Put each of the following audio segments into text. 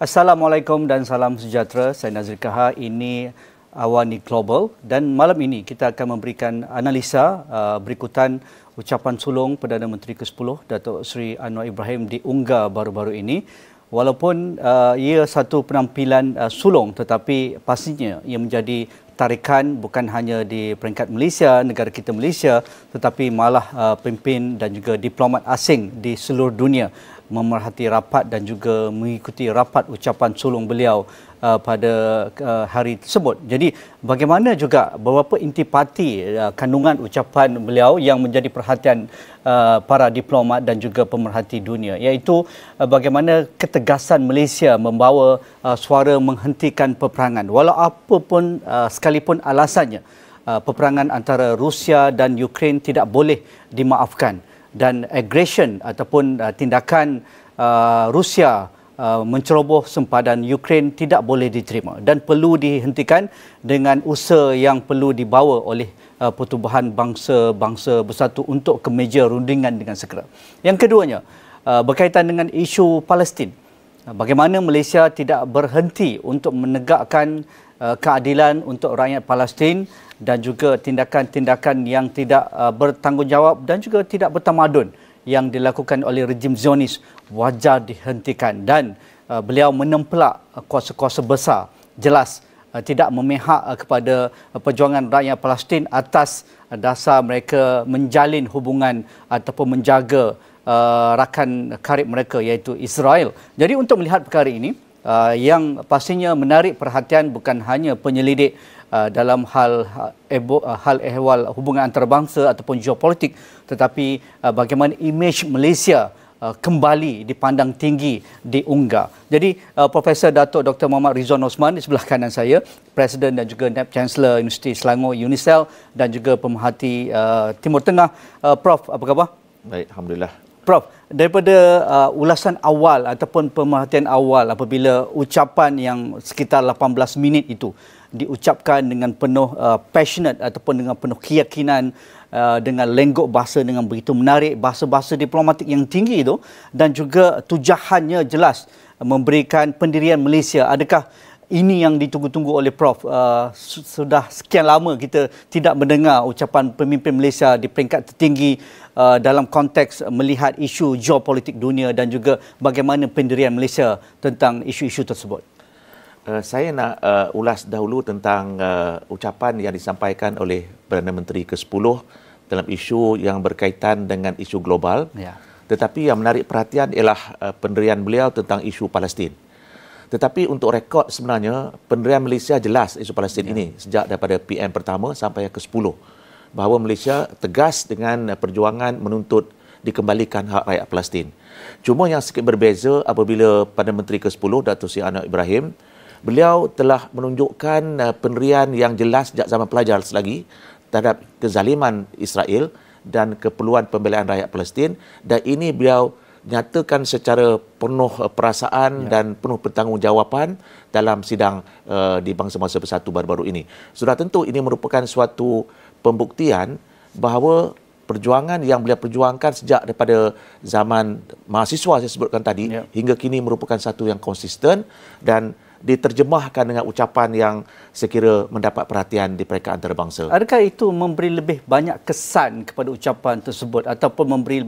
Assalamualaikum dan salam sejahtera. Saya Nazir Kahar. Ini Awani Global dan malam ini kita akan memberikan analisa berikutan ucapan sulung Perdana Menteri ke-10 Datuk Seri Anwar Ibrahim diunggah baru-baru ini. Walaupun ia satu penampilan sulung, tetapi pastinya ia menjadi tarikan bukan hanya di peringkat Malaysia, negara kita Malaysia, tetapi malah pemimpin dan juga diplomat asing di seluruh dunia memerhati rapat dan juga mengikuti rapat ucapan sulung beliau pada hari tersebut. Jadi bagaimana juga beberapa intipati kandungan ucapan beliau yang menjadi perhatian para diplomat dan juga pemerhati dunia, iaitu bagaimana ketegasan Malaysia membawa suara menghentikan peperangan walau apapun sekalipun alasannya. Peperangan antara Rusia dan Ukraine tidak boleh dimaafkan, dan aggression ataupun tindakan Rusia menceroboh sempadan Ukraine tidak boleh diterima dan perlu dihentikan dengan usaha yang perlu dibawa oleh Pertubuhan Bangsa-Bangsa Bersatu untuk ke meja rundingan dengan segera. Yang keduanya, berkaitan dengan isu Palestin. Bagaimana Malaysia tidak berhenti untuk menegakkan keadilan untuk rakyat Palestin dan juga tindakan-tindakan yang tidak bertanggungjawab dan juga tidak bertamadun yang dilakukan oleh rejim Zionis wajar dihentikan, dan beliau menempelak kuasa-kuasa besar jelas tidak memihak kepada perjuangan rakyat Palestin atas dasar mereka menjalin hubungan ataupun menjaga rakan karib mereka iaitu Israel. Jadi untuk melihat perkara ini, yang pastinya menarik perhatian bukan hanya penyelidik dalam hal ehwal hubungan antarabangsa ataupun geopolitik, tetapi bagaimana imej Malaysia kembali dipandang tinggi, diunggah. Jadi Profesor Datuk Dr. Muhammad Rizwan Osman di sebelah kanan saya, Presiden dan juga Naib Chancellor Universiti Selangor UNISEL dan juga pemerhati Timur Tengah. Prof, apa khabar? Baik, alhamdulillah. Prof, daripada ulasan awal ataupun pemerhatian awal apabila ucapan yang sekitar 18 minit itu diucapkan dengan penuh passionate ataupun dengan penuh keyakinan, dengan lenggok bahasa dengan begitu menarik, bahasa-bahasa diplomatik yang tinggi itu, dan juga tujahannya jelas memberikan pendirian Malaysia. Adakah ini yang ditunggu-tunggu oleh Prof? Sudah sekian lama kita tidak mendengar ucapan pemimpin Malaysia di peringkat tertinggi dalam konteks melihat isu geopolitik dunia dan juga bagaimana pendirian Malaysia tentang isu-isu tersebut. Saya nak ulas dahulu tentang ucapan yang disampaikan oleh Perdana Menteri ke-10 dalam isu yang berkaitan dengan isu global. Ya. Tetapi yang menarik perhatian ialah pendirian beliau tentang isu Palestin. Tetapi untuk rekod sebenarnya, pendirian Malaysia jelas isu Palestin ini sejak daripada PM pertama sampai yang ke-10. Bahawa Malaysia tegas dengan perjuangan menuntut dikembalikan hak rakyat Palestin. Cuma yang sikit berbeza apabila Perdana Menteri ke-10 Datuk Seri Anwar Ibrahim, beliau telah menunjukkan pendirian yang jelas sejak zaman pelajar selagi terhadap kezaliman Israel dan keperluan pembelaan rakyat Palestin, dan ini beliau nyatakan secara penuh perasaan dan penuh pertanggungjawaban dalam sidang di Bangsa-Bangsa Bersatu baru-baru ini. Sudah tentu ini merupakan suatu pembuktian bahawa perjuangan yang beliau perjuangkan sejak daripada zaman mahasiswa saya sebutkan tadi hingga kini merupakan satu yang konsisten dan diterjemahkan dengan ucapan yang saya kira mendapat perhatian di peringkat antarabangsa. Adakah itu memberi lebih banyak kesan kepada ucapan tersebut ataupun memberi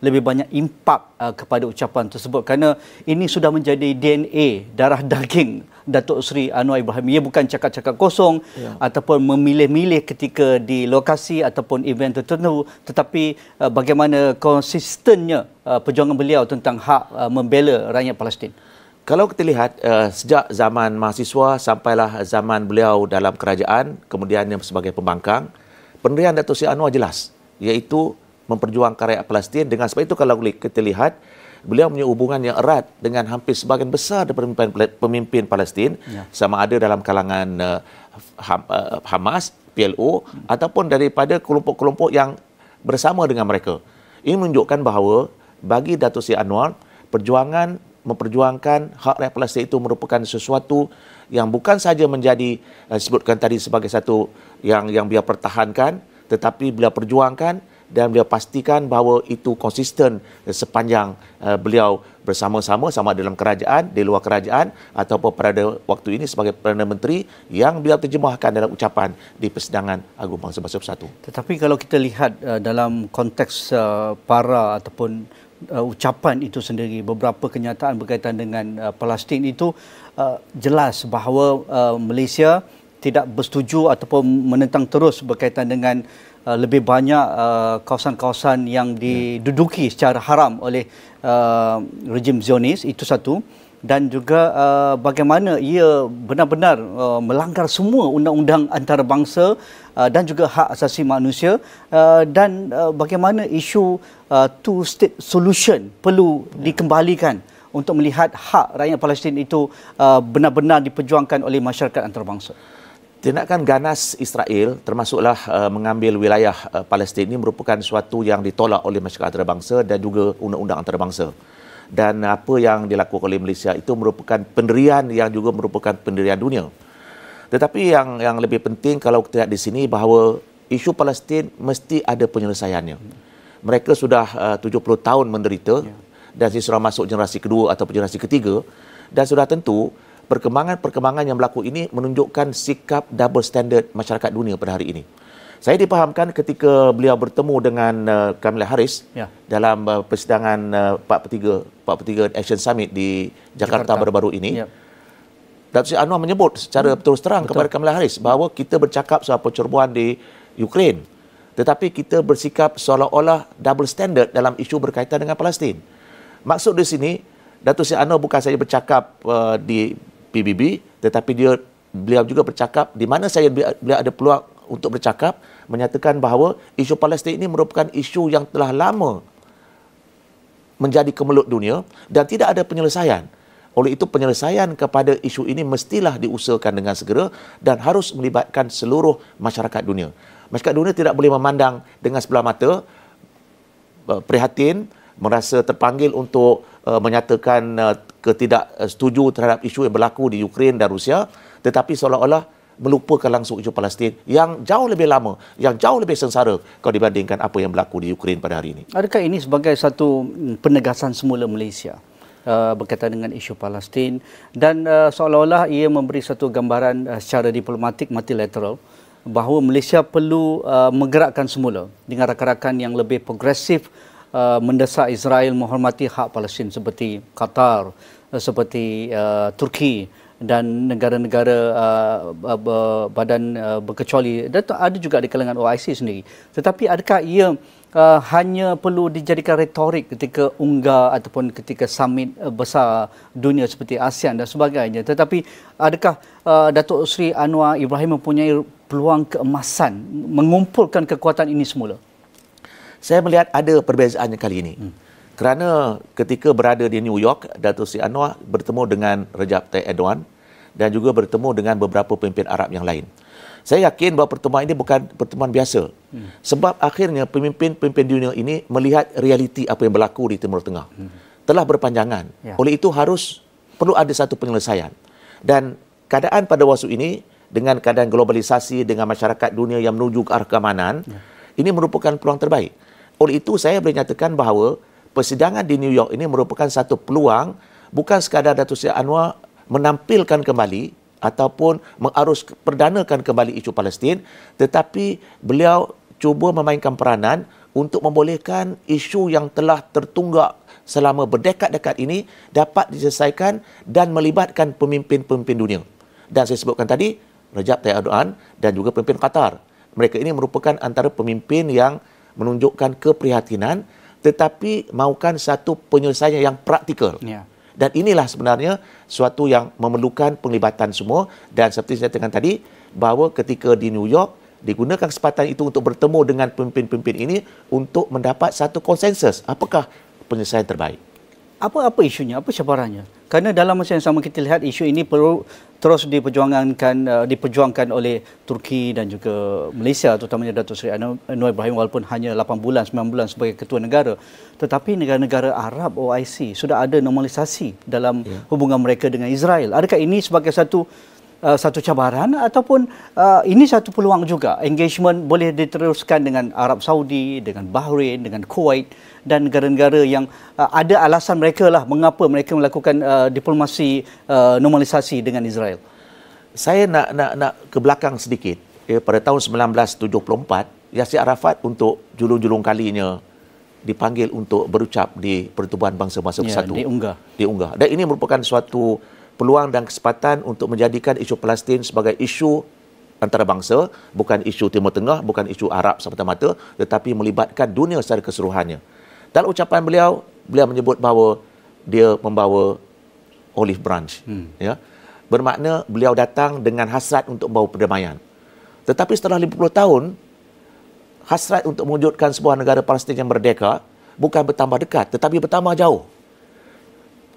lebih banyak impak kepada ucapan tersebut, kerana ini sudah menjadi DNA darah daging Datuk Seri Anwar Ibrahim. Ia bukan cakap-cakap kosong ataupun memilih-milih ketika di lokasi ataupun event tertentu, tetapi bagaimana konsistennya perjuangan beliau tentang hak membela rakyat Palestin. Kalau kita lihat sejak zaman mahasiswa sampailah zaman beliau dalam kerajaan, kemudian sebagai pembangkang, pendirian Datuk Seri Anwar jelas, iaitu memperjuangkan rakyat Palestin. Dengan sebab itu kalau kita lihat, beliau punya hubungan yang erat dengan hampir sebahagian besar daripada pemimpin Palestin, sama ada dalam kalangan Hamas, PLO, ataupun daripada kelompok-kelompok yang bersama dengan mereka. Ini menunjukkan bahawa bagi Datuk Seri Anwar, memperjuangkan hak rakyat Palestin itu merupakan sesuatu yang bukan saja menjadi disebutkan tadi sebagai satu yang beliau pertahankan, tetapi beliau perjuangkan dan beliau pastikan bahawa itu konsisten sepanjang beliau bersama-sama sama dalam kerajaan, di luar kerajaan ataupun pada waktu ini sebagai Perdana Menteri yang beliau terjemahkan dalam ucapan di Persidangan Agung Bangsa-Bangsa Bersatu. Tetapi kalau kita lihat dalam konteks para ataupun ucapan itu sendiri, beberapa kenyataan berkaitan dengan Palestin itu jelas bahawa Malaysia tidak bersetuju ataupun menentang terus berkaitan dengan lebih banyak kawasan-kawasan yang diduduki secara haram oleh rejim Zionis, itu satu. Dan juga bagaimana ia benar-benar melanggar semua undang-undang antarabangsa dan juga hak asasi manusia, dan bagaimana isu two-state solution perlu dikembalikan untuk melihat hak rakyat Palestin itu benar-benar diperjuangkan oleh masyarakat antarabangsa. Tindakan ganas Israel termasuklah mengambil wilayah Palestin ini merupakan sesuatu yang ditolak oleh masyarakat antarabangsa dan juga undang-undang antarabangsa. Dan apa yang dilakukan oleh Malaysia itu merupakan pendirian yang juga merupakan pendirian dunia. Tetapi yang lebih penting kalau kita lihat di sini bahawa isu Palestin mesti ada penyelesaiannya. Mereka sudah 70 tahun menderita dan sudah masuk generasi kedua ataupun generasi ketiga, dan sudah tentu perkembangan-perkembangan yang berlaku ini menunjukkan sikap double standard masyarakat dunia pada hari ini. Saya dipahamkan ketika beliau bertemu dengan Kamala Harris dalam persidangan 43 Action Summit di Jakarta baru-baru ini. Datuk Seri Anwar menyebut secara terus terang kepada Kamala Harris bahawa kita bercakap soal percurbuan di Ukraine, tetapi kita bersikap seolah-olah double standard dalam isu berkaitan dengan Palestin. Maksud di sini, Datuk Seri Anwar bukan saja bercakap di PBB, tetapi beliau juga bercakap di mana beliau ada peluang untuk bercakap, menyatakan bahawa isu Palestin ini merupakan isu yang telah lama menjadi kemelut dunia dan tidak ada penyelesaian. Oleh itu, penyelesaian kepada isu ini mestilah diusahakan dengan segera dan harus melibatkan seluruh masyarakat dunia. Masyarakat dunia tidak boleh memandang dengan sebelah mata, prihatin, merasa terpanggil untuk menyatakan ketidaksetuju terhadap isu yang berlaku di Ukraine dan Rusia, tetapi seolah-olah melupakan langsung isu Palestin yang jauh lebih lama, yang jauh lebih sengsara kalau dibandingkan apa yang berlaku di Ukraine pada hari ini. Adakah ini sebagai satu penegasan semula Malaysia berkaitan dengan isu Palestin, dan seolah-olah ia memberi satu gambaran secara diplomatik multilateral bahawa Malaysia perlu menggerakkan semula dengan rakan-rakan yang lebih progresif mendesak Israel menghormati hak Palestin seperti Qatar, seperti Turki dan negara-negara badan berkecuali, dan ada juga di kalangan OIC sendiri. Tetapi adakah ia hanya perlu dijadikan retorik ketika UNGA ataupun ketika summit besar dunia seperti ASEAN dan sebagainya? Tetapi adakah Datuk Seri Anwar Ibrahim mempunyai peluang keemasan mengumpulkan kekuatan ini semula? Saya melihat ada perbezaannya kali ini. Kerana ketika berada di New York, Datuk Seri Anwar bertemu dengan Recep Tayyip Erdogan dan juga bertemu dengan beberapa pemimpin Arab yang lain. Saya yakin bahawa pertemuan ini bukan pertemuan biasa. Sebab akhirnya pemimpin-pemimpin dunia ini melihat realiti apa yang berlaku di Timur Tengah. Telah berpanjangan. Oleh itu perlu ada satu penyelesaian. Dan keadaan pada waktu ini dengan keadaan globalisasi, dengan masyarakat dunia yang menuju ke arah keamanan, ini merupakan peluang terbaik. Oleh itu saya boleh nyatakan bahawa persidangan di New York ini merupakan satu peluang bukan sekadar Datuk Seri Anwar menampilkan kembali ataupun mengarus perdanakan kembali isu Palestin, tetapi beliau cuba memainkan peranan untuk membolehkan isu yang telah tertunggak selama berdekad-dekad ini dapat diselesaikan dan melibatkan pemimpin-pemimpin dunia. Dan saya sebutkan tadi, Recep Tayyip Erdogan dan juga pemimpin Qatar. Mereka ini merupakan antara pemimpin yang menunjukkan keprihatinan tetapi mahukan satu penyelesaian yang praktikal. Dan inilah sebenarnya suatu yang memerlukan penglibatan semua, dan seperti saya katakan tadi bahawa ketika di New York digunakan kesempatan itu untuk bertemu dengan pemimpin-pemimpin ini untuk mendapat satu konsensus apakah penyelesaian terbaik. Apa isunya? Apa cabarannya? Kerana dalam masa yang sama kita lihat isu ini perlu terus diperjuangkan oleh Turki dan juga Malaysia, terutamanya Datuk Seri Anwar Ibrahim, walaupun hanya 8 bulan, 9 bulan sebagai ketua negara. Tetapi negara-negara Arab OIC sudah ada normalisasi dalam hubungan mereka dengan Israel. Adakah ini sebagai satu satu cabaran ataupun ini satu peluang juga? Engagement boleh diteruskan dengan Arab Saudi, dengan Bahrain, dengan Kuwait dan negara-negara yang ada alasan mereka lah mengapa mereka melakukan diplomasi normalisasi dengan Israel. Saya nak ke belakang sedikit. Pada tahun 1974, Yasir Arafat untuk julung-julung kalinya dipanggil untuk berucap di Pertubuhan Bangsa-Bangsa Bersatu. Di Ungar. Di Ungar. Dan ini merupakan suatu peluang dan kesempatan untuk menjadikan isu Palestin sebagai isu antarabangsa, bukan isu Timur Tengah, bukan isu Arab semata-mata, tetapi melibatkan dunia secara keseluruhannya. Dalam ucapan beliau, beliau menyebut bahawa dia membawa olive branch. Ya. Bermakna beliau datang dengan hasrat untuk membawa perdamaian. Tetapi setelah 50 tahun, hasrat untuk mewujudkan sebuah negara Palestin yang merdeka bukan bertambah dekat, tetapi bertambah jauh.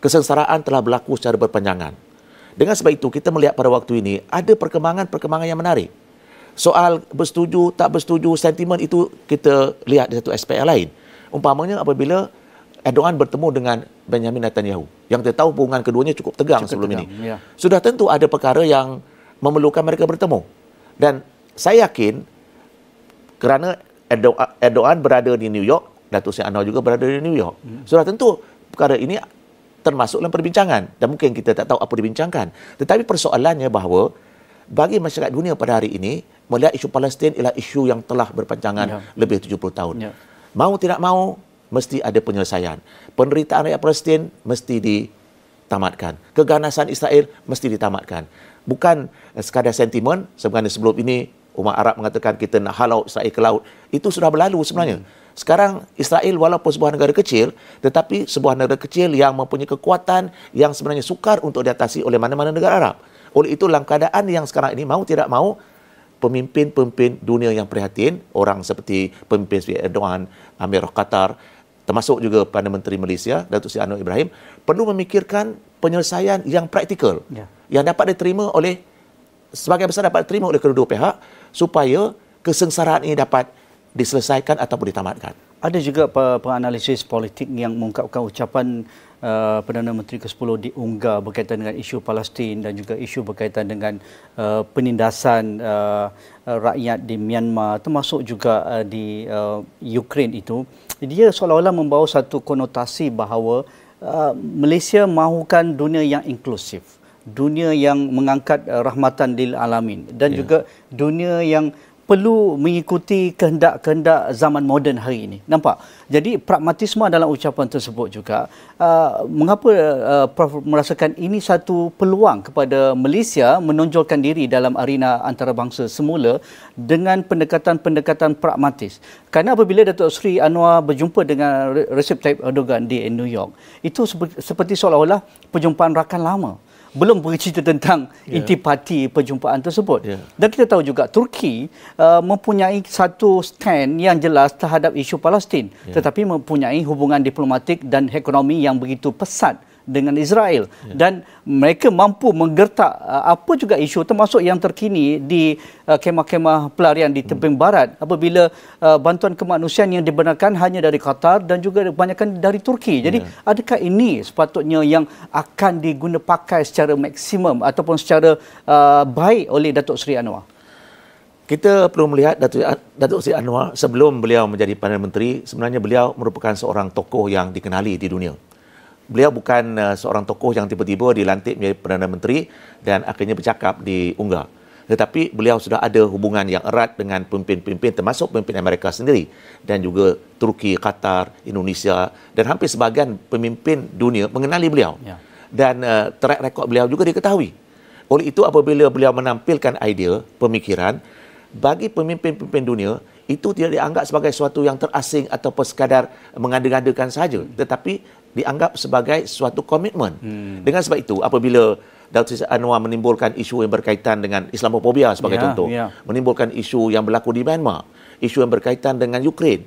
Kesengsaraan telah berlaku secara berpanjangan. Dengan sebab itu, kita melihat pada waktu ini, ada perkembangan-perkembangan yang menarik. Soal bersetuju, tak bersetuju, sentimen itu kita lihat di satu aspek yang lain. Umpamanya apabila Erdogan bertemu dengan Benjamin Netanyahu, yang kita tahu hubungan keduanya cukup tegang sebelum ini. Ya. Sudah tentu ada perkara yang memerlukan mereka bertemu. Dan saya yakin kerana Erdogan berada di New York, Datuk Seri Anwar juga berada di New York. Sudah tentu perkara ini termasuk dalam perbincangan dan mungkin kita tak tahu apa dibincangkan. Tetapi persoalannya bahawa bagi masyarakat dunia pada hari ini, melihat isu Palestin ialah isu yang telah berpanjangan lebih 70 tahun. Mau tidak mau, mesti ada penyelesaian. Penderitaan rakyat Palestin mesti ditamatkan. Keganasan Israel mesti ditamatkan. Bukan sekadar sentimen, sebenarnya sebelum ini umat Arab mengatakan kita nak halau Israel ke laut. Itu sudah berlalu sebenarnya. Sekarang Israel walaupun sebuah negara kecil, tetapi sebuah negara kecil yang mempunyai kekuatan yang sebenarnya sukar untuk diatasi oleh mana-mana negara Arab. Oleh itu, dalam keadaan yang sekarang ini, mau tidak mau, pemimpin-pemimpin dunia yang prihatin, orang seperti pemimpin seperti Erdogan, Amir Qatar, termasuk juga Perdana Menteri Malaysia, Datuk Seri Anwar Ibrahim, perlu memikirkan penyelesaian yang praktikal, yang dapat diterima oleh, sebagian besar dapat diterima oleh kedua-dua pihak, supaya kesengsaraan ini dapat diselesaikan ataupun ditamatkan. Ada juga penganalisis politik yang mengungkapkan ucapan Perdana Menteri ke-10 di Ungar berkaitan dengan isu Palestin dan juga isu berkaitan dengan penindasan rakyat di Myanmar, termasuk juga di Ukraine itu. Dia seolah-olah membawa satu konotasi bahawa Malaysia mahukan dunia yang inklusif, dunia yang mengangkat rahmatan lil alamin dan juga dunia yang perlu mengikuti kehendak-kehendak zaman moden hari ini. Nampak? Jadi pragmatisme dalam ucapan tersebut juga mengapa Prof merasakan ini satu peluang kepada Malaysia menonjolkan diri dalam arena antarabangsa semula dengan pendekatan-pendekatan pragmatis. Kerana apabila Datuk Seri Anwar berjumpa dengan Recep Tayyip Erdogan di New York, itu seperti seolah-olah perjumpaan rakan lama. Belum bercerita tentang intipati perjumpaan tersebut. Dan kita tahu juga Turki mempunyai satu stand yang jelas terhadap isu Palestin, tetapi mempunyai hubungan diplomatik dan ekonomi yang begitu pesat dengan Israel. Dan mereka mampu menggertak apa juga isu termasuk yang terkini di kemah-kemah pelarian di tepi barat apabila bantuan kemanusiaan yang dibenarkan hanya dari Qatar dan juga kebanyakan dari Turki. Jadi adakah ini sepatutnya yang akan diguna pakai secara maksimum ataupun secara baik oleh Datuk Seri Anwar? Kita perlu melihat Datuk Seri Anwar sebelum beliau menjadi Perdana Menteri, sebenarnya beliau merupakan seorang tokoh yang dikenali di dunia. Beliau bukan seorang tokoh yang tiba-tiba dilantik menjadi Perdana Menteri dan akhirnya bercakap di Ungar. Tetapi beliau sudah ada hubungan yang erat dengan pemimpin-pemimpin termasuk pemimpin Amerika sendiri dan juga Turki, Qatar, Indonesia dan hampir sebahagian pemimpin dunia mengenali beliau. Dan track record beliau juga diketahui. Oleh itu apabila beliau menampilkan idea, pemikiran, bagi pemimpin-pemimpin dunia, itu tidak dianggap sebagai sesuatu yang terasing ataupun sekadar mengada-ngadakan sahaja, tetapi dianggap sebagai suatu komitmen. Dengan sebab itu, apabila Datuk Seri Anwar menimbulkan isu yang berkaitan dengan Islamofobia sebagai contoh, menimbulkan isu yang berlaku di Myanmar, isu yang berkaitan dengan Ukraine,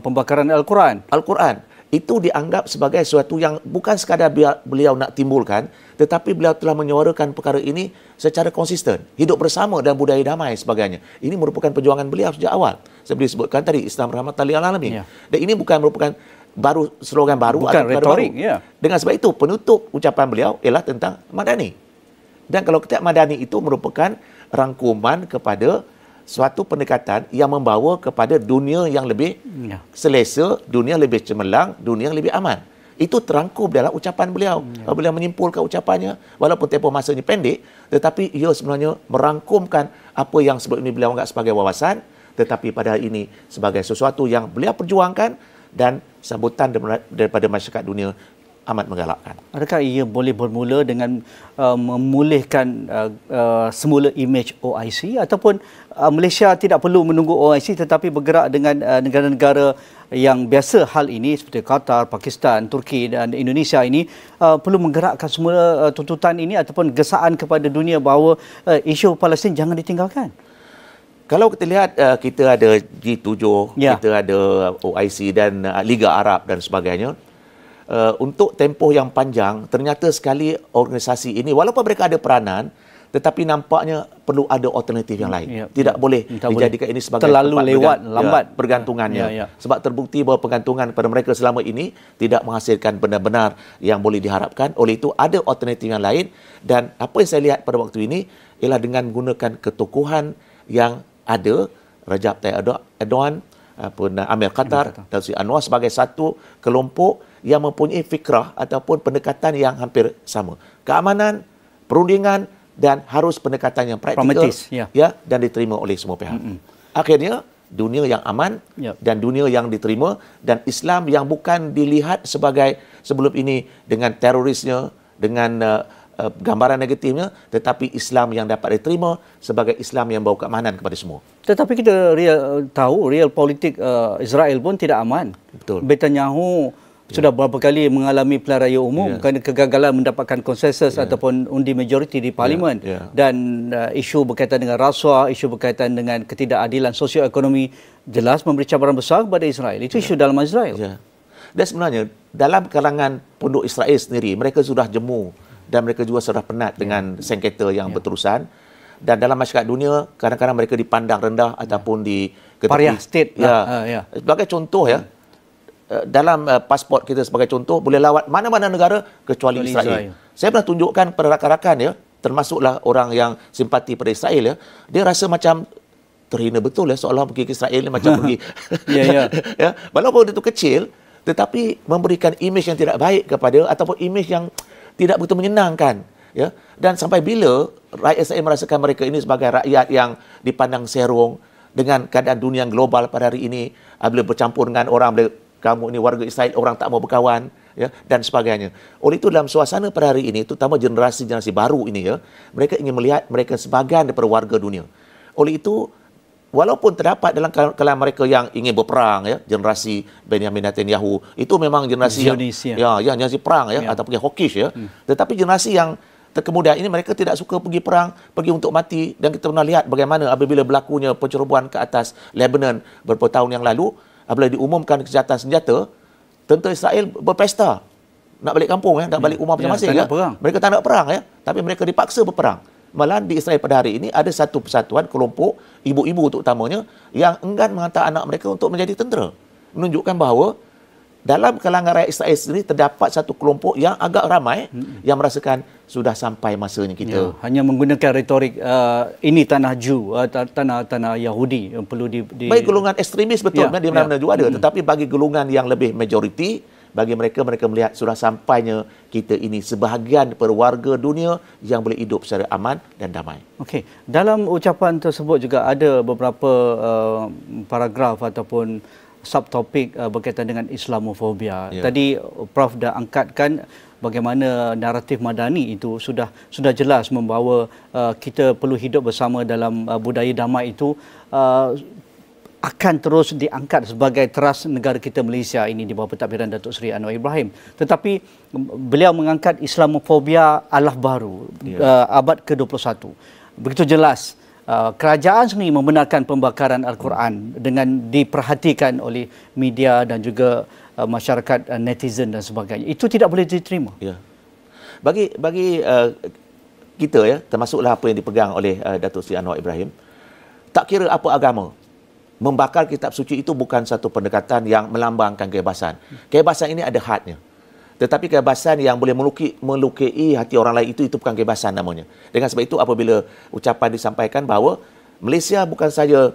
pembakaran Al-Quran. Al-Quran, itu dianggap sebagai sesuatu yang bukan sekadar beliau nak timbulkan, tetapi beliau telah menyuarakan perkara ini secara konsisten, hidup bersama dan budaya damai sebagainya. Ini merupakan perjuangan beliau sejak awal. Seperti disebutkan tadi, Islam rahmatan lil alamin. Dan ini bukan merupakan slogan baru, bukan retorik. Dengan sebab itu, penutup ucapan beliau ialah tentang Madani. Dan kalau kitab Madani itu merupakan rangkuman kepada suatu pendekatan yang membawa kepada dunia yang lebih selesa, dunia lebih cemerlang, dunia yang lebih aman. Itu terangkum dalam ucapan beliau. Beliau menyimpulkan ucapannya, walaupun tempoh masanya pendek, tetapi ia sebenarnya merangkumkan apa yang sebelum ini beliau anggap sebagai wawasan, tetapi pada hari ini sebagai sesuatu yang beliau perjuangkan dan sambutan daripada masyarakat dunia amat menggalakkan. Adakah ia boleh bermula dengan memulihkan semula imej OIC ataupun Malaysia tidak perlu menunggu OIC tetapi bergerak dengan negara-negara yang biasa hal ini seperti Qatar, Pakistan, Turki dan Indonesia ini perlu menggerakkan semula tuntutan ini ataupun gesaan kepada dunia bahawa isu Palestin jangan ditinggalkan? Kalau kita lihat, kita ada G7, kita ada OIC dan Liga Arab dan sebagainya. Untuk tempoh yang panjang, ternyata sekali organisasi ini, walaupun mereka ada peranan, tetapi nampaknya perlu ada alternatif yang lain. Tidak boleh dijadikan ini sebagai terlalu lambat pergantungannya. Sebab terbukti bahawa pergantungan pada mereka selama ini tidak menghasilkan benar-benar yang boleh diharapkan. Oleh itu, ada alternatif yang lain. Dan apa yang saya lihat pada waktu ini ialah dengan menggunakan ketokohan yang ada, Rajab Tayyip Erdogan, Amir Qatar, dan Sri Anwar sebagai satu kelompok yang mempunyai fikrah ataupun pendekatan yang hampir sama. Keamanan, perundingan dan harus pendekatan yang praktikal dan diterima oleh semua pihak. Akhirnya, dunia yang aman dan dunia yang diterima dan Islam yang bukan dilihat sebagai sebelum ini dengan terorisnya, dengan gambaran negatifnya, tetapi Islam yang dapat diterima sebagai Islam yang bawa keamanan kepada semua. Tetapi kita tahu real politik Israel pun tidak aman. Betul. Netanyahu sudah beberapa kali mengalami pilihan raya umum kerana kegagalan mendapatkan konsensus ataupun undi majoriti di parlimen. Dan isu berkaitan dengan rasuah, isu berkaitan dengan ketidakadilan sosioekonomi jelas memberi cabaran besar kepada Israel. Itu isu dalam Israel. Dan sebenarnya dalam kalangan penduduk Israel sendiri, mereka sudah jemu dan mereka juga sudah penat dengan sengketa yang berterusan. Dan dalam masyarakat dunia, kadang-kadang mereka dipandang rendah ataupun pariah state. Sebagai contoh dalam pasport kita sebagai contoh, boleh lawat mana-mana negara kecuali Israel. Saya pernah tunjukkan kepada rakan-rakan termasuklah orang yang simpati pada Israel dia rasa macam terhina betul seolah pergi ke Israel macam pergi. Walaupun itu kecil, tetapi memberikan imej yang tidak baik kepada ataupun imej yang tidak begitu menyenangkan. Dan sampai bila rakyat Israel merasakan mereka ini sebagai rakyat yang dipandang serong dengan keadaan dunia yang global pada hari ini, bila bercampur dengan orang, kamu ini warga Israel, orang tak mau berkawan, dan sebagainya. Oleh itu dalam suasana pada hari ini, terutama generasi-generasi baru ini, mereka ingin melihat mereka sebahagian daripada warga dunia. Oleh itu, walaupun terdapat dalam kalangan mereka yang ingin berperang, generasi Benjamin Netanyahu, itu memang generasi yang generasi perang ataupun hawkish, tetapi generasi yang terkemudian ini mereka tidak suka pergi perang, pergi untuk mati. Dan kita pernah lihat bagaimana apabila berlakunya pencerobohan ke atas Lebanon beberapa tahun yang lalu, apabila diumumkan kejahatan senjata, tentera Israel berpesta nak balik kampung, nak balik rumah masing-masing. Mereka tak nak perang, tapi mereka dipaksa berperang. Malahan di Israel pada hari ini ada satu persatuan kelompok ibu-ibu terutamanya yang enggan menghantar anak mereka untuk menjadi tentera. Menunjukkan bahawa dalam kalangan rakyat Israel sendiri terdapat satu kelompok yang agak ramai yang merasakan sudah sampai masanya kita. Hanya menggunakan retorik ini tanah Jew, tanah Yahudi yang perlu bagi golongan ekstremis betul, di mana-mana juga ada. Tetapi bagi golongan yang lebih majoriti, bagi mereka melihat sudah sampainya kita ini sebahagian daripada warga dunia yang boleh hidup secara aman dan damai. Okey, dalam ucapan tersebut juga ada beberapa paragraf ataupun subtopik berkaitan dengan Islamofobia. Tadi Prof dah angkatkan bagaimana naratif Madani itu sudah jelas membawa kita perlu hidup bersama dalam budaya damai itu akan terus diangkat sebagai teras negara kita Malaysia ini di bawah pentadbiran Datuk Seri Anwar Ibrahim. Tetapi beliau mengangkat Islamofobia alah baru abad ke-21. Begitu jelas kerajaan sendiri membenarkan pembakaran Al-Quran dengan diperhatikan oleh media dan juga masyarakat netizen dan sebagainya. Itu tidak boleh diterima. Bagi kita termasuklah apa yang dipegang oleh Datuk Seri Anwar Ibrahim, tak kira apa agama, membakar kitab suci itu bukan satu pendekatan yang melambangkan kebebasan. Kebebasan ini ada hadnya. Tetapi kebebasan yang boleh melukai hati orang lain itu bukan kebebasan namanya. Dengan sebab itu apabila ucapan disampaikan bahawa Malaysia bukan saja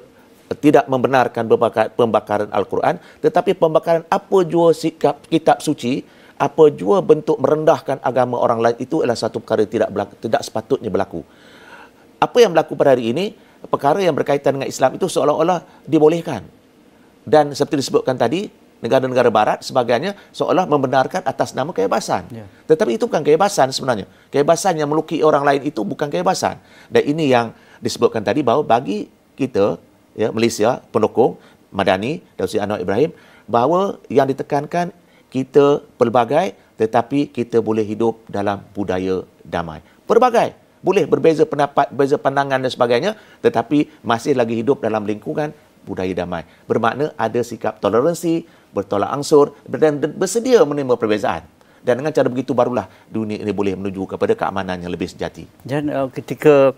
tidak membenarkan pembakaran Al-Quran, tetapi pembakaran apa jua sikap kitab suci, apa jua bentuk merendahkan agama orang lain itu adalah satu perkara tidak sepatutnya berlaku. Apa yang berlaku pada hari ini, perkara yang berkaitan dengan Islam itu seolah-olah dibolehkan. Dan seperti disebutkan tadi, negara-negara barat sebagainya seolah membenarkan atas nama kebebasan. Tetapi itu bukan kebebasan sebenarnya. Kebebasan yang melukai orang lain itu bukan kebebasan. Dan ini yang disebutkan tadi bahawa bagi kita, ya, Malaysia, pendukung Madani, Datuk Seri Anwar Ibrahim, bahawa yang ditekankan kita pelbagai tetapi kita boleh hidup dalam budaya damai. Pelbagai. Boleh berbeza pendapat, berbeza pandangan dan sebagainya, tetapi masih lagi hidup dalam lingkungan budaya damai. Bermakna ada sikap toleransi, bertolak ansur dan bersedia menerima perbezaan. Dan dengan cara begitu barulah dunia ini boleh menuju kepada keamanan yang lebih sejati. Dan ketika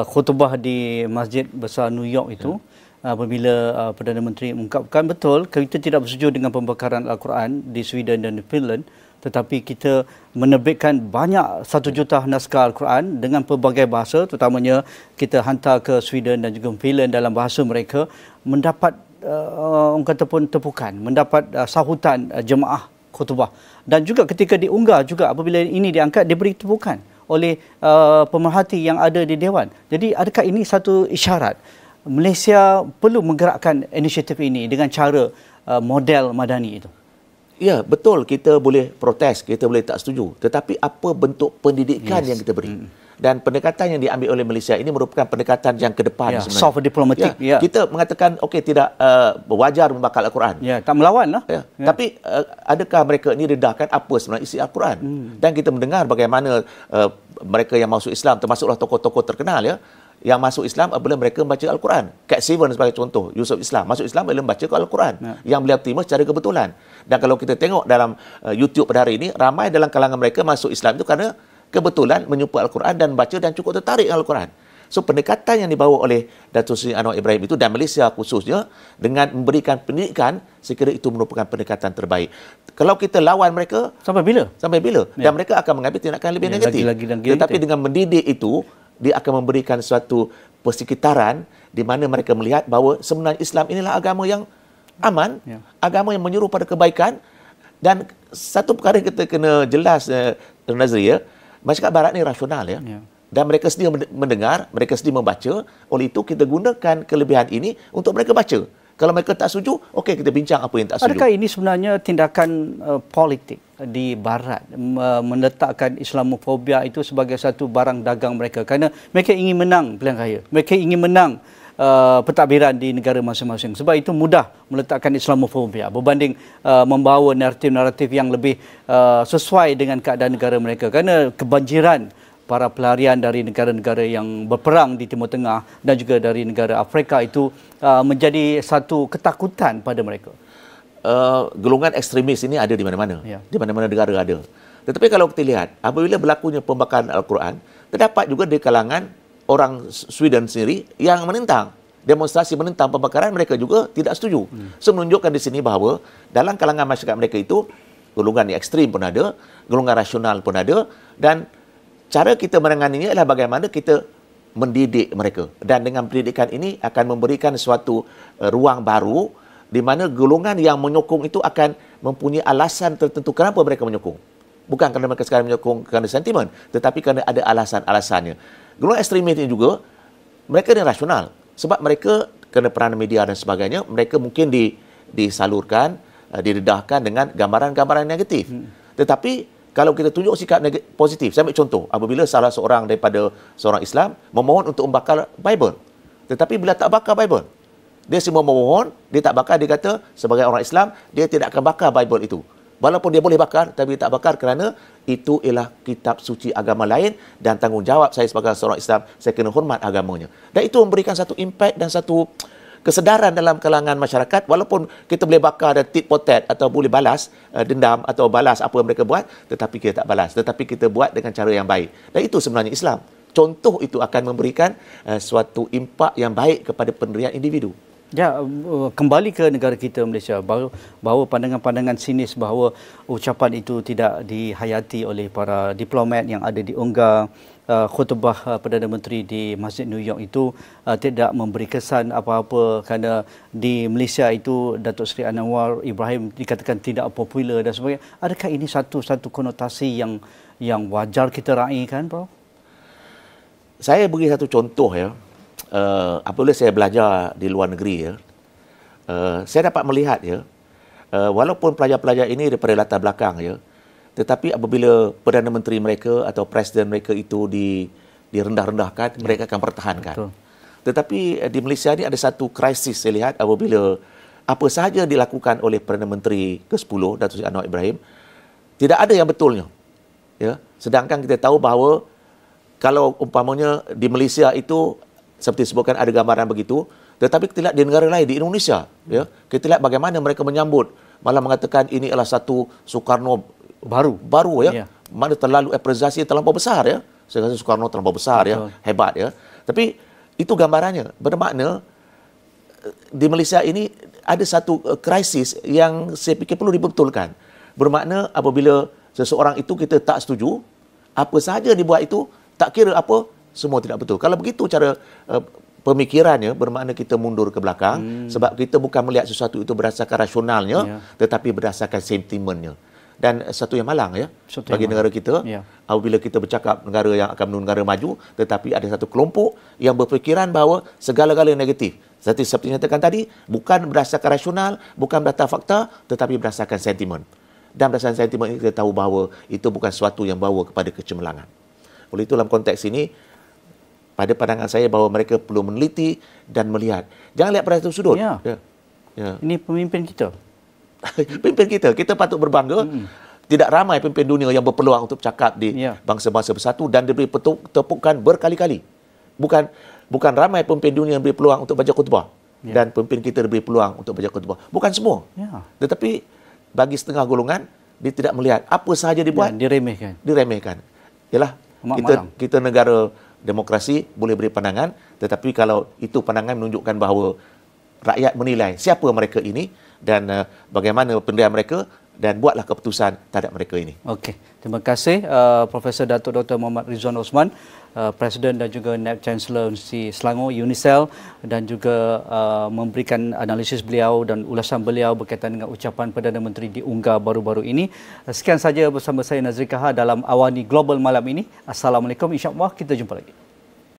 khutbah di Masjid Besar New York itu, apabila Perdana Menteri mengungkapkan betul kita tidak bersetuju dengan pembakaran Al-Quran di Sweden dan di Finland, tetapi kita menerbitkan banyak 1 juta naskah Al-Quran dengan pelbagai bahasa, terutamanya kita hantar ke Sweden dan juga Finland dalam bahasa mereka, mendapat orang kata pun tepukan, mendapat sahutan jemaah khutbah. Dan juga ketika diunggah juga apabila ini diangkat, diberi tepukan oleh pemerhati yang ada di Dewan. Jadi adakah ini satu isyarat Malaysia perlu menggerakkan inisiatif ini dengan cara model Madani itu? Ya, betul, kita boleh protes, kita boleh tak setuju. Tetapi apa bentuk pendidikan yang kita beri? Dan pendekatan yang diambil oleh Malaysia ini merupakan pendekatan yang ke depan sebenarnya. Soft diplomatik. Kita mengatakan, okey, tidak wajar membakar Al-Quran. Tak melawan lah. Tapi adakah mereka ini redahkan apa sebenarnya isi Al-Quran? Dan kita mendengar bagaimana mereka yang masuk Islam, termasuklah tokoh-tokoh terkenal, ya, yang masuk Islam apabila mereka membaca Al-Quran. Cat Sivan sebagai contoh, Yusuf Islam. Masuk Islam bila membaca Al-Quran. Yang beliau terima secara kebetulan. Dan kalau kita tengok dalam YouTube pada hari ini, ramai dalam kalangan mereka masuk Islam itu kerana kebetulan menjumpa Al-Quran dan baca dan cukup tertarik dengan Al-Quran. So, pendekatan yang dibawa oleh Datuk Seri Anwar Ibrahim itu dan Malaysia khususnya dengan memberikan pendidikan, saya kira itu merupakan pendekatan terbaik. Kalau kita lawan mereka, sampai bila? Sampai bila? Dan mereka akan mengambil tindakan lebih negatif. Tetapi dengan mendidik itu, dia akan memberikan suatu persekitaran di mana mereka melihat bahawa sebenarnya Islam inilah agama yang aman, agama yang menyuruh pada kebaikan. Dan satu perkara yang kita kena jelas, Nazri, masyarakat barat ni rasional, ya. Dan mereka sedia mendengar, mereka sedia membaca. Oleh itu kita gunakan kelebihan ini untuk mereka baca. Kalau mereka tak setuju, okey, kita bincang apa yang tak setuju. Adakah ini sebenarnya tindakan politik di barat meletakkan Islamofobia itu sebagai satu barang dagang mereka? Kerana mereka ingin menang pilihan raya. Mereka ingin menang pentadbiran di negara masing-masing. Sebab itu mudah meletakkan Islamofobia berbanding membawa naratif-naratif yang lebih sesuai dengan keadaan negara mereka. Kerana kebanjiran para pelarian dari negara-negara yang berperang di Timur Tengah dan juga dari negara Afrika itu menjadi satu ketakutan pada mereka. Golongan ekstremis ini ada di mana-mana. Di mana-mana negara ada. Tetapi kalau kita lihat, apabila berlakunya pembakaran Al-Quran, terdapat juga di kalangan orang Sweden sendiri yang menentang. Demonstrasi menentang pembakaran, mereka juga tidak setuju. So, menunjukkan di sini bahawa dalam kalangan masyarakat mereka itu, golongan yang ekstrim pun ada, golongan rasional pun ada, dan cara kita menanganinya adalah bagaimana kita mendidik mereka. Dan dengan pendidikan ini akan memberikan suatu ruang baru di mana golongan yang menyokong itu akan mempunyai alasan tertentu kenapa mereka menyokong. Bukan kerana mereka sekarang menyokong kerana sentimen, tetapi kerana ada alasan-alasannya. Golongan ekstremis ini juga, mereka ni rasional. Sebab mereka kerana peranan media dan sebagainya, mereka mungkin disalurkan, didedahkan dengan gambaran-gambaran negatif. Tetapi kalau kita tunjuk sikap positif, saya ambil contoh, apabila salah seorang daripada seorang Islam memohon untuk membakar Bible. Tetapi bila tak bakar Bible, dia semua memohon, dia tak bakar, dia kata sebagai orang Islam, dia tidak akan bakar Bible itu. Walaupun dia boleh bakar, tapi dia tak bakar kerana itu ialah kitab suci agama lain dan tanggungjawab saya sebagai seorang Islam, saya kena hormat agamanya. Dan itu memberikan satu impact dan satu kesedaran dalam kalangan masyarakat, walaupun kita boleh bakar dan tit for tat atau boleh balas dendam atau balas apa yang mereka buat, tetapi kita tak balas, tetapi kita buat dengan cara yang baik. Dan itu sebenarnya Islam. Contoh itu akan memberikan suatu impak yang baik kepada pendirian individu. Ya, kembali ke negara kita Malaysia, bahawa pandangan-pandangan sinis bahawa ucapan itu tidak dihayati oleh para diplomat yang ada di UNGA, khutbah Perdana Menteri di Masjid New York itu tidak memberi kesan apa-apa kerana di Malaysia itu Datuk Seri Anwar Ibrahim dikatakan tidak popular dan sebagainya. Adakah ini satu konotasi yang wajar kita raikan, Prof? Saya beri satu contoh ya. Apabila saya belajar di luar negeri ya, saya dapat melihat ya, walaupun pelajar-pelajar ini daripada latar belakang ya, tetapi apabila Perdana Menteri mereka atau Presiden mereka itu direndah-rendahkan, mereka akan pertahankan. Betul. Tetapi di Malaysia ini ada satu krisis saya lihat apabila apa sahaja dilakukan oleh Perdana Menteri ke-10 Datuk Seri Anwar Ibrahim, tidak ada yang betulnya. Ya, sedangkan kita tahu bahawa kalau umpamanya di Malaysia itu seperti sebutkan ada gambaran begitu, tetapi kita lihat di negara lain, di Indonesia, ya, kita lihat bagaimana mereka menyambut, malah mengatakan ini adalah satu Soekarno baru ya, mana terlalu apresiasi terlampau besar ya. Saya rasa Soekarno terlampau besar ya, hebat ya. Tapi itu gambarannya, bermakna di Malaysia ini ada satu krisis yang saya fikir perlu dibetulkan. Bermakna apabila seseorang itu kita tak setuju, apa sahaja dibuat itu tak kira apa, semua tidak betul. Kalau begitu cara pemikirannya, bermakna kita mundur ke belakang sebab kita bukan melihat sesuatu itu berdasarkan rasionalnya, tetapi berdasarkan sentimennya. Dan satu yang malang ya bagi negara kita, apabila kita bercakap negara yang akan menuju negara maju, tetapi ada satu kelompok yang berfikiran bahawa segala-galanya negatif. Seperti nyatakan tadi, bukan berdasarkan rasional, bukan berdasarkan fakta, tetapi berdasarkan sentimen. Dan berdasarkan sentimen ini kita tahu bahawa itu bukan sesuatu yang bawa kepada kecemerlangan. Oleh itu dalam konteks ini, pada pandangan saya bahawa mereka perlu meneliti dan melihat. Jangan lihat pada satu sudut. Ini pemimpin kita. Pemimpin kita. Kita patut berbangga. Tidak ramai pemimpin dunia yang berpeluang untuk bercakap di bangsa-bangsa bersatu dan diberi tepukan berkali-kali. Bukan ramai pemimpin dunia yang beri peluang untuk baca khutbah. Dan pemimpin kita diberi peluang untuk baca khutbah. Bukan semua. Tetapi bagi setengah golongan, dia tidak melihat apa sahaja dibuat. Diremehkan. Yalah, kita negara demokrasi boleh beri pandangan, tetapi kalau itu pandangan menunjukkan bahawa rakyat menilai siapa mereka ini dan bagaimana pendirian mereka dan buatlah keputusan terhadap mereka ini. Okey, terima kasih Profesor Datuk Dr. Muhammad Rizwan Osman, Presiden dan juga Naib Chancellor Universiti Selangor UNISEL, dan juga memberikan analisis beliau dan ulasan beliau berkaitan dengan ucapan Perdana Menteri di UNGA baru-baru ini. Sekian saja bersama saya Nazri Kahar dalam Awani Global malam ini. Assalamualaikum, insya-Allah kita jumpa lagi.